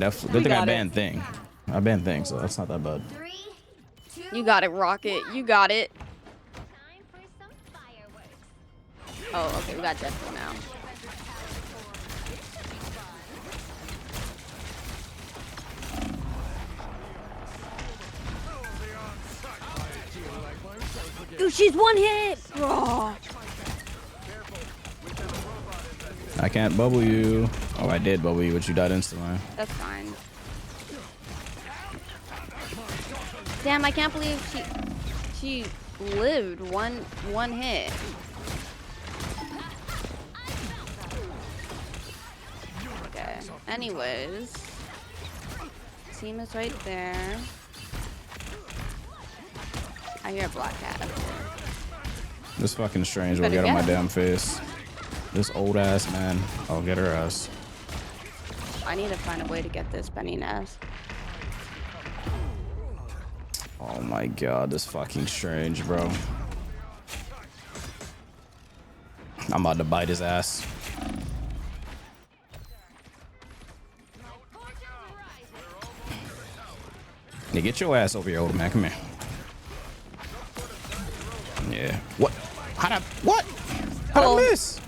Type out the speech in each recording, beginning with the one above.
Good thing I banned thing. I banned thing, so that's not that bad. You got it, Rocket. You got it. Oh, okay, we got Jessica now. Dude, she's one hit. Oh. I can't bubble you. Oh, I did bubble you, but you died instantly. That's fine. Damn, I can't believe she lived one hit. Okay. Anyways, team is right there. I hear a black cat up there. This fucking strange will get on my damn face. This old ass man. I'll get her ass. I need to find a way to get this Benny ass. Oh my god, this fucking strange, bro. I'm about to bite his ass. Yeah, get your ass over here, old man. Come here. Yeah. What? How'd I? What? How'd I miss?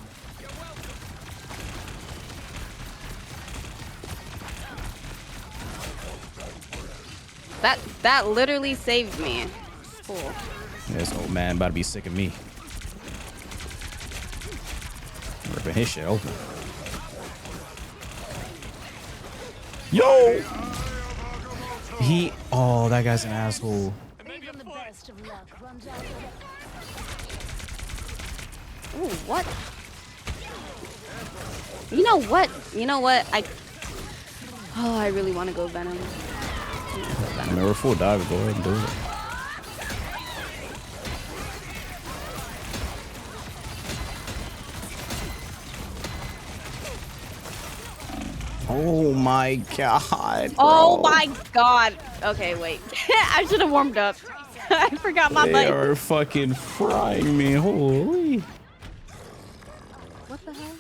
That literally saved me. Cool. Yeah, this old man about to be sick of me. Ripping his shit open. Yo! Oh, that guy's an asshole. Ooh, what? You know what? I really want to go Venom. I mean, we're full dive. Go ahead and do it. Oh my god. Oh my god. Okay, wait. I should have warmed up. I forgot my button. They are fucking frying me. Holy. What the hell?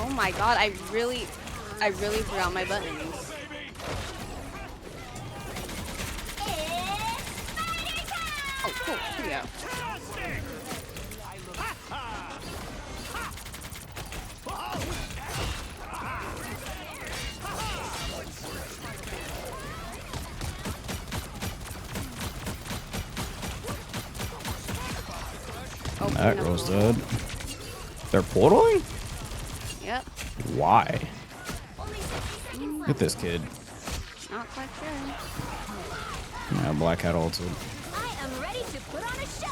Oh my god, I really forgot my buttons. Oh, cool. Here we go. Oh, that girl's dead. They're portaling? Yep. Why? Look at this kid. Not quite sure. Yeah, Black Hat ulted. I am ready to put on a show.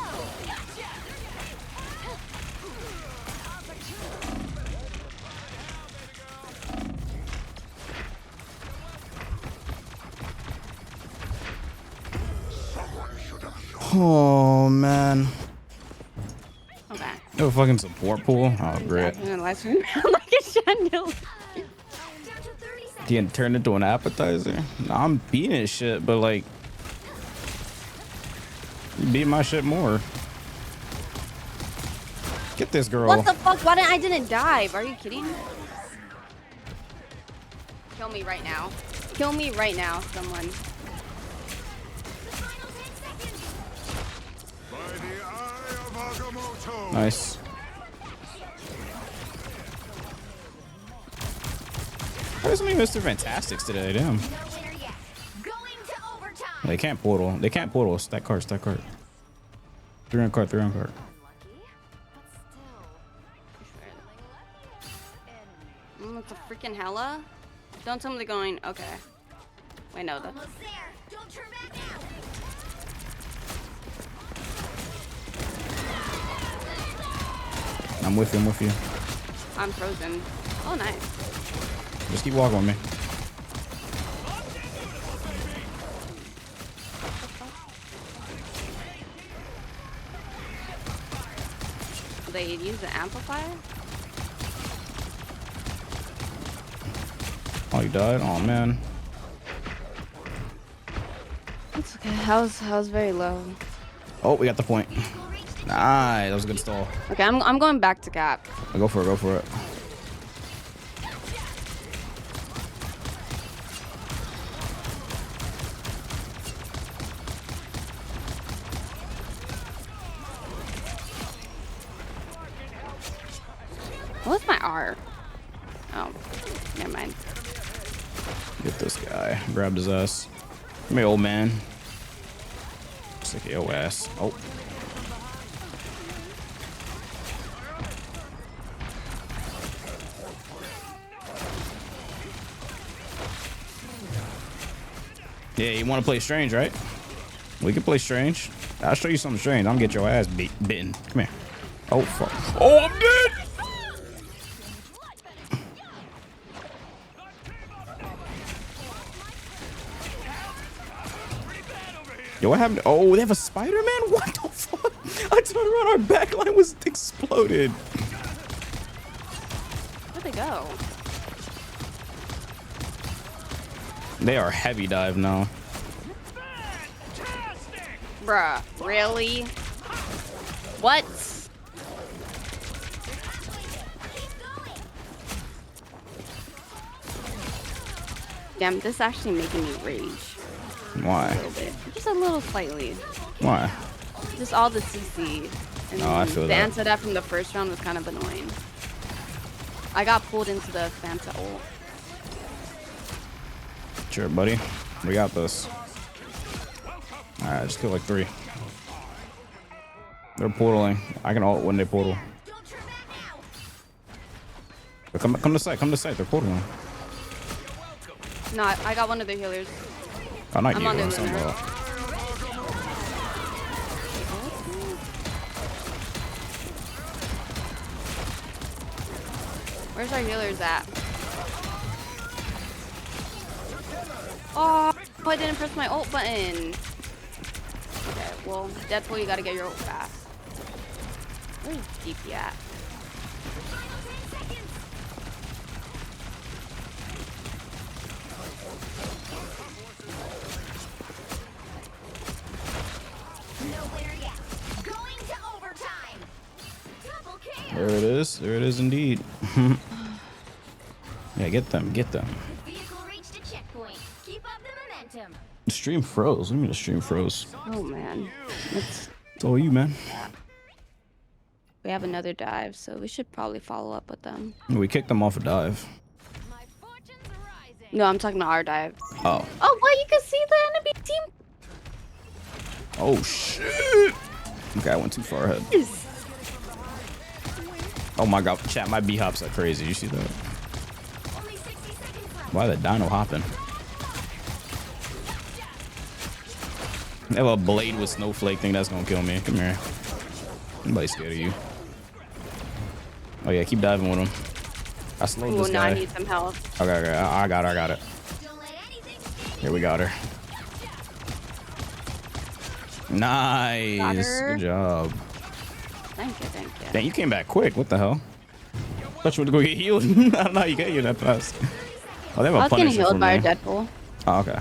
Oh man. Okay. No fucking support pool. Oh great. Like a chandelier. Getting turned into an appetizer. Nah, I'm beating his shit, but like, you beat my shit more. Get this girl. What the fuck? Why didn't I didn't dive? Are you kidding? Kill me right now. Kill me right now, someone. Nice. Where's so many Mr. Fantastics today? Damn. They can't portal. They can't portal. Stack card. Stack card. 3 on card. 3 on card. It's a freaking hella. Don't tell me they're going. Okay. Wait, no. That's... I'm with you. I'm with you. I'm frozen. Oh, nice. Just keep walking with me. They use the amplifier? Oh, you died? Oh, man. It's okay. I was very low. Oh, we got the point. Nice, that was a good stall. Okay, I'm going back to cap. Go for it, go for it. What's my R? Oh, never mind. Get this guy. Grabbed his ass. Come here, old man. Stick your ass. Oh. Yeah, you want to play strange, right? We can play strange. I'll show you something strange. I'm gonna get your ass bitten. Come here. Oh, fuck. Oh, I'm dead! Yo, what happened? Oh, they have a Spider-Man? What the fuck? I turned around, our backline was exploded. Where'd they go? They are heavy dive now. Bruh, really? What? Damn, this is actually making me rage. Why? A little bit. Just a little slightly. Why? Just all the CC. And Oh, I feel the that. answer that from the first round was kind of annoying. I got pulled into the Fanta ult. Sure, buddy. We got this. Alright, just kill like 3. They're portaling. I can ult when they portal. But come to site, come to site. They're portaling. No, I got one of the healers. Oh, not I'm you. on the I'm talking winner. about. Where's our healers at? Oh, I didn't press my ult button. Okay, well, Deadpool, you gotta get your ult fast. Where's DP at? Nowhere yet. Going to overtime. Double kill. There it is. There it is indeed. Yeah, get them. Get them. Vehicle reached a checkpoint. Keep up the momentum. The stream froze. What do you mean the stream froze? Oh man, It's all you, man. we have another dive, so we should probably follow up with them. We kicked them off a dive. My fortunes are rising. No, I'm talking about our dive. Oh. Oh, well, you can see the enemy team. Oh, shit. Okay, I went too far ahead. Oh my god, chat, my B-hops are crazy. You see that? Only 60 seconds left. Why the dino hopping? They have a blade with snowflake thing that's gonna kill me. Come here. Nobody's scared of you. Oh yeah, keep diving with him. I slowed Ooh, this now I guy. need some help. Okay, okay, I got her, I got it. Don't let anything stand Here we got her. Nice. Got her. Good job. Thank you, thank you. Dang, you came back quick. What the hell? Thought you were to go get healed. I don't know how you get you that fast. Oh, they have I a was getting Punisher for healed by me. our Deadpool. Oh, okay.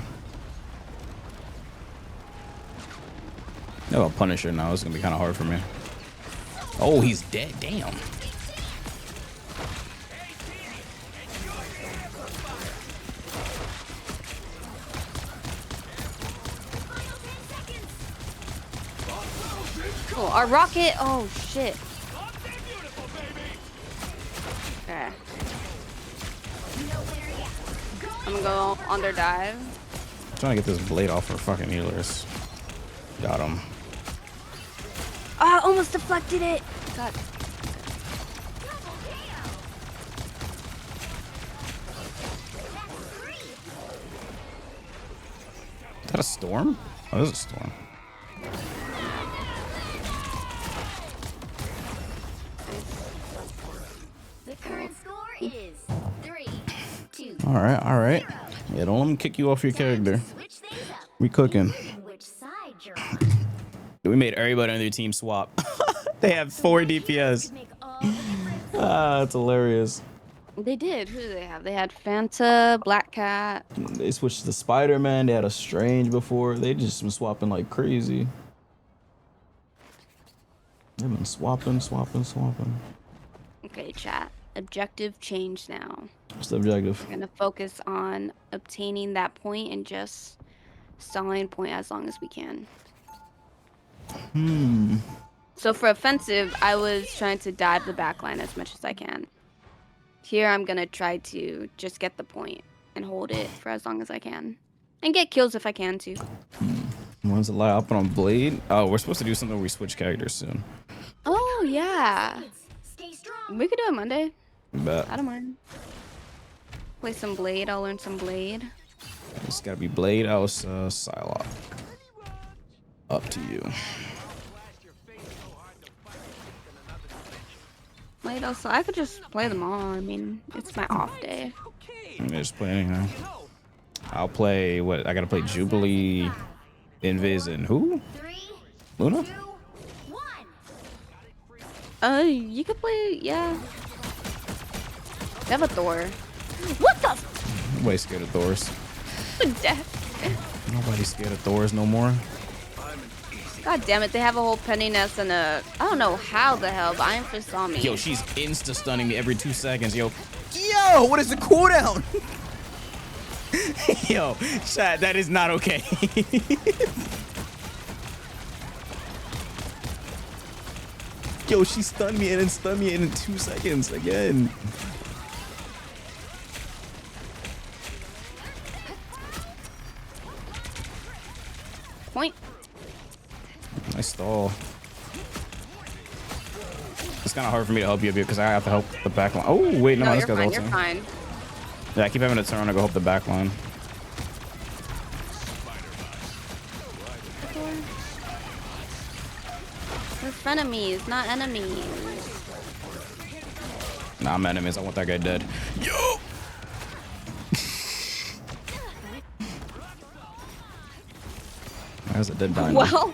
They have a Punisher now. It's gonna be kind of hard for me. Oh, he's dead. Damn. Oh, our rocket. Oh shit. Okay. I'm gonna go on their dive. I'm trying to get this blade off for fucking healers. Got him. Ah, almost deflected it. God. Is that a storm? Oh, this is a storm. The current score is 3-2. All right, all right. Yeah, don't let them kick you off your character. Switch things up. We cooking. Which side you're on. We made everybody on their team swap. They have 4 DPS. Make all the difference. Ah, that's hilarious. They did. Who do they have? They had Fanta, Black Cat. They switched to Spider-Man. They had a Strange before. They just been swapping like crazy. They've been swapping. Okay, chat. Objective change now. What's the objective? We're gonna focus on obtaining that point and just stalling point as long as we can. So for offensive, I was trying to dive the backline as much as I can. Here, I'm gonna try to just get the point and hold it for as long as I can. And get kills if I can too. When's the light up on Blade? Oh, we're supposed to do something where we switch characters soon. Oh, yeah. Stay strong. We could do it Monday. Bet. I don't mind. Play some Blade. I'll learn some Blade. It's gotta be Blade, else Psylocke. Up to you. Blade also. I could just play them all. I mean, it's my off day. I'm gonna just play anything. I'll play what? I gotta play Jubilee, Invis, and who? 3, Luna? 2, 1. You could play. Yeah. They have a Thor. What the? Nobody's scared of Thors. Death. Nobody's scared of Thors no more. God damn it! They have a whole penny nest and a. I don't know how the hell, but Iron Fist saw me. Yo, she's insta stunning me every 2 seconds. Yo, What is the cooldown? yo, chat, that is not okay. Yo, she stunned me and then stunned me in 2 seconds again. Point. Nice stall. It's kind of hard for me to help you because I have to help the back line. Oh, wait, no, No, this you're guy's fine. You're ulting. fine. Yeah, I keep having to turn to go help the back line. We're frenemies, not enemies. Nah, I'm enemies. I want that guy dead. Yo! Why is it dead dino? Well,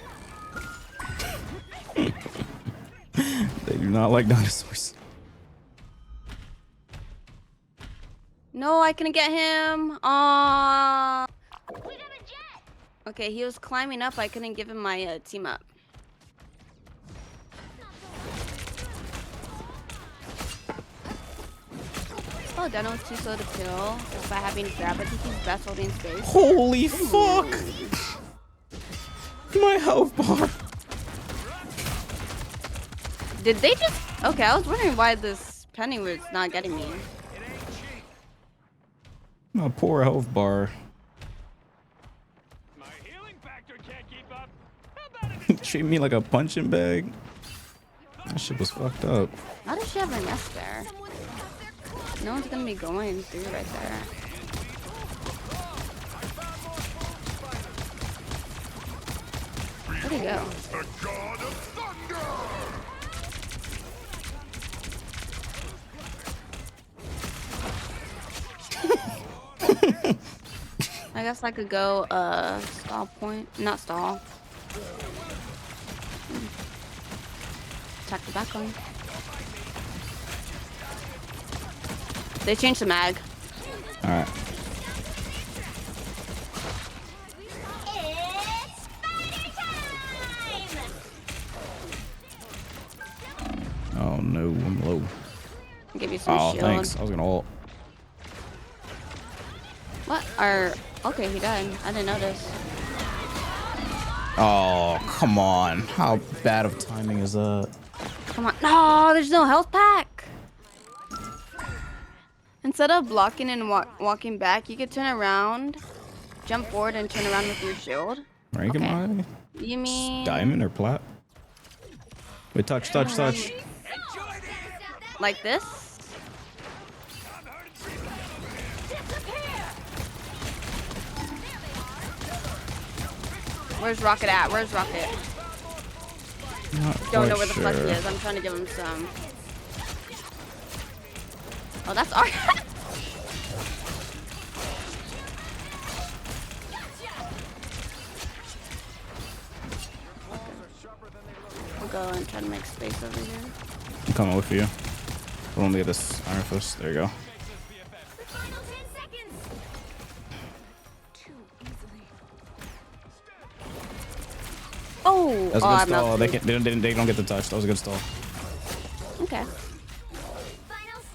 They do not like dinosaurs. no, I couldn't get him. Aww. We got a jet. Okay, he was climbing up. I couldn't give him my team up. Oh, Dino's too slow to kill just by having grab. I think he's best holding space. Holy fuck! My health bar. Did they just? Okay, I was wondering why this penny was not getting me. My poor health bar. My healing factor can't keep up. How about it? Treat me like a punching bag. That shit was fucked up. How does she have a nest there? No one's gonna be going through right there. Where'd he go? The god of thunder! I guess I could go stall point, not stall. Attack the back line. They changed the mag. Alright. It's spider time. Oh no, I'm low. I'll give you some Oh, shield. thanks. I was gonna ult. What are? Okay, he died. I didn't notice. Oh, come on. How bad of timing is that? Come on. No, there's no health pack. Instead of blocking and walking back, you could turn around, jump forward, and turn around with your shield. Rank Okay. am I? You mean Diamond or plat? Wait, touch. like this? Where's Rocket at? Where's Rocket? Not Don't know quite where the fuck he sure. is. I'm trying to give him some. Oh, that's our. I'll go and try to make space over here. I'm coming with you. Let me get this Iron Fist. There you go. The final 10 seconds. Oh, Oh! That's a Oh, good I'm stall. out. They don't get the touch. That was a good stall. Final Okay.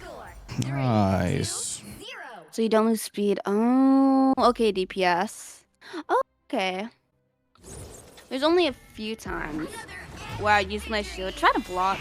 score. Nice. 0. So you don't lose speed. Oh, okay, DPS. Oh, okay. There's only a few times where I use my shield. Try to block.